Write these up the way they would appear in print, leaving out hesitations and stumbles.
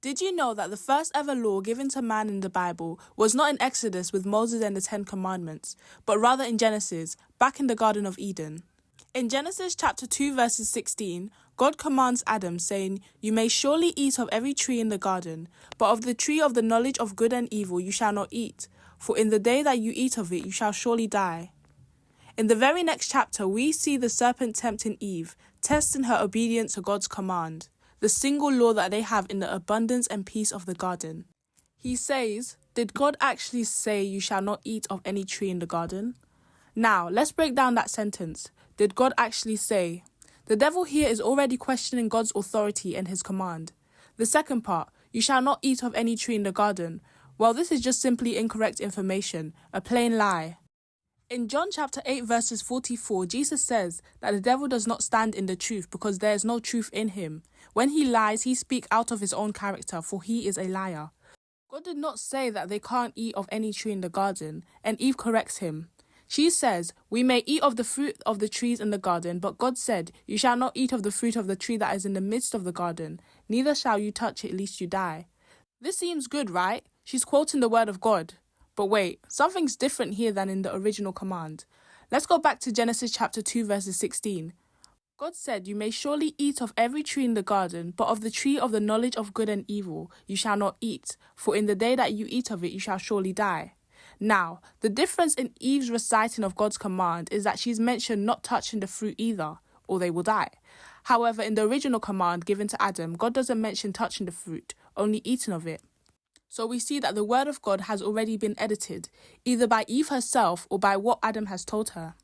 Did you know that the first ever law given to man in the Bible was not in Exodus with Moses and the Ten Commandments, but rather in Genesis, back in the Garden of Eden? In Genesis chapter 2 verses 16, God commands Adam, saying, "You may surely eat of every tree in the garden, but of the tree of the knowledge of good and evil you shall not eat, for in the day that you eat of it you shall surely die." In the very next chapter, we see the serpent tempting Eve, testing her obedience to God's command, the single law that they have in the abundance and peace of the garden. He says, did God actually say you shall not eat of any tree in the garden? Now, let's break down that sentence. Did God actually say? The devil here is already questioning God's authority and his command. The second part, you shall not eat of any tree in the garden. Well, this is just simply incorrect information, a plain lie. In John chapter 8 verses 44, Jesus says that the devil does not stand in the truth because there is no truth in him. When he lies, he speaks out of his own character, for he is a liar. God did not say that they can't eat of any tree in the garden, and Eve corrects him. She says, "We may eat of the fruit of the trees in the garden, but God said, you shall not eat of the fruit of the tree that is in the midst of the garden, neither shall you touch it lest you die." This seems good, right? She's quoting the word of God. But wait, something's different here than in the original command. Let's go back to Genesis chapter 2 verses 16. God said, "You may surely eat of every tree in the garden, but of the tree of the knowledge of good and evil you shall not eat, for in the day that you eat of it you shall surely die." Now, the difference in Eve's reciting of God's command is that she's mentioned not touching the fruit either, or they will die. However, in the original command given to Adam, God doesn't mention touching the fruit, only eating of it. So we see that the word of God has already been edited, either by Eve herself or by what Adam has told her.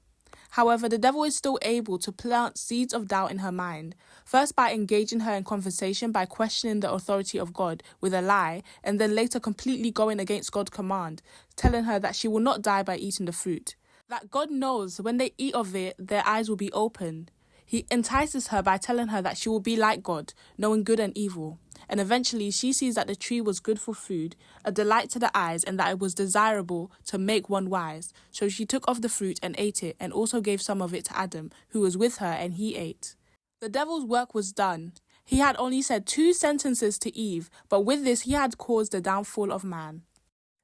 However, the devil is still able to plant seeds of doubt in her mind, first by engaging her in conversation by questioning the authority of God with a lie, and then later completely going against God's command, telling her that she will not die by eating the fruit. That God knows when they eat of it, their eyes will be opened. He entices her by telling her that she will be like God, knowing good and evil. And eventually she sees that the tree was good for food, a delight to the eyes, and that it was desirable to make one wise. So she took of the fruit and ate it, and also gave some of it to Adam, who was with her, and he ate. The devil's work was done. He had only said 2 sentences to Eve, but with this he had caused the downfall of man.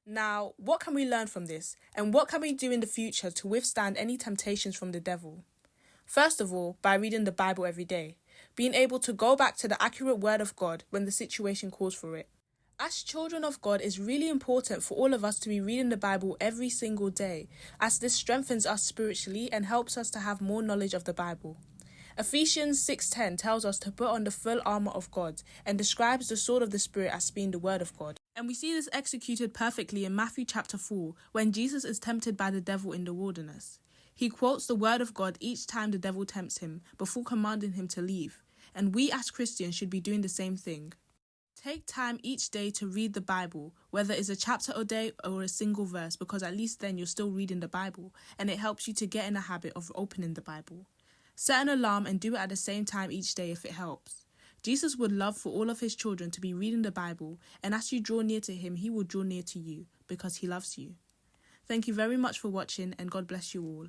Now, what can we learn from this? And what can we do in the future to withstand any temptations from the devil? First of all, by reading the Bible every day, being able to go back to the accurate word of God when the situation calls for it. As children of God, it's really important for all of us to be reading the Bible every single day, as this strengthens us spiritually and helps us to have more knowledge of the Bible. Ephesians 6:10 tells us to put on the full armour of God and describes the sword of the Spirit as being the word of God. And we see this executed perfectly in Matthew chapter 4 when Jesus is tempted by the devil in the wilderness. He quotes the word of God each time the devil tempts him before commanding him to leave. And we as Christians should be doing the same thing. Take time each day to read the Bible, whether it's a chapter a day or a single verse, because at least then you're still reading the Bible, and it helps you to get in a habit of opening the Bible. Set an alarm and do it at the same time each day if it helps. Jesus would love for all of his children to be reading the Bible, and as you draw near to him, he will draw near to you because he loves you. Thank you very much for watching, and God bless you all.